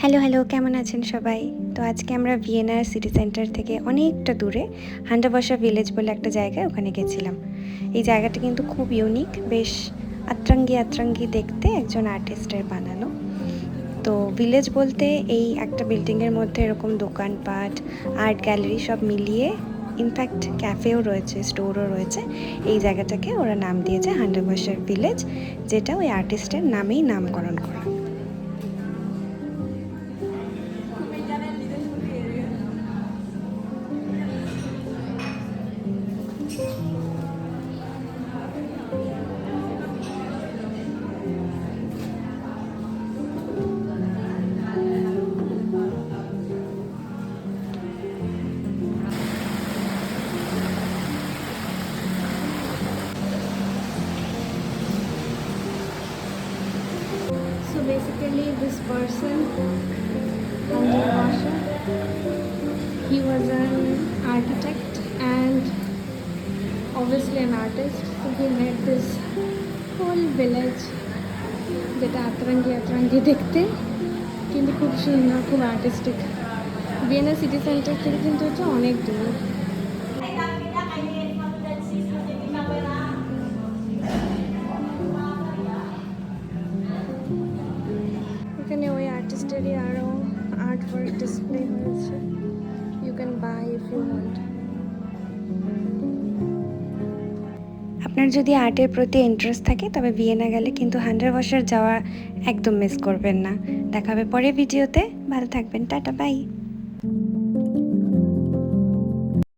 Hello hello, কেমন আছেন সবাই? তো আজকে আমরা ভিয়েনার সিটি সেন্টার থেকে অনেকটা দূরে হান্ডাবাসা ভিলেজ বলে একটা জায়গায় ওখানে গেছিলাম। এই জায়গাটা কিন্তু খুব ইউনিক, বেশ আত্রাঙ্গি আত্রাঙ্গি দেখতে, একজন আর্টিস্টের বানানো। তো ভিলেজ বলতে এই একটা বিল্ডিংয়ের মধ্যে এরকম দোকানপাট, আর্ট গ্যালারি সব মিলিয়ে, ইনফ্যাক্ট ক্যাফেও রয়েছে, স্টোরও রয়েছে। এই জায়গাটাকে ওরা নাম দিয়েছে হান্ডাবাসার ভিলেজ, যেটা ওই আর্টিস্টের নামেই নামকরণ করা। So basically this person, Anjay Basha, he was an architect and obviously an artist. So he made this whole village যেটা আতরঙ্গি আতরঙ্গি দেখতে, কিন্তু খুব সুন্দর, খুব আর্টিস্টিক। ভিয়েনা সিটি সেন্টার থেকে কিন্তু এটা অনেক দূর। এখানে ওই আর্টিস্টেরই আরও আর্ট ওয়ার্ক ডিসপ্লে হয়েছে। You can buy if you want. আপনার যদি আর্টের প্রতি ইন্টারেস্ট থাকে তবে ভিয়েনা গেলে কিন্তু হান্ডারবাসার যাওয়া একদম মিস করবেন না। দেখা হবে পরের ভিডিওতে। ভালো থাকবেন, টাটা, বাই।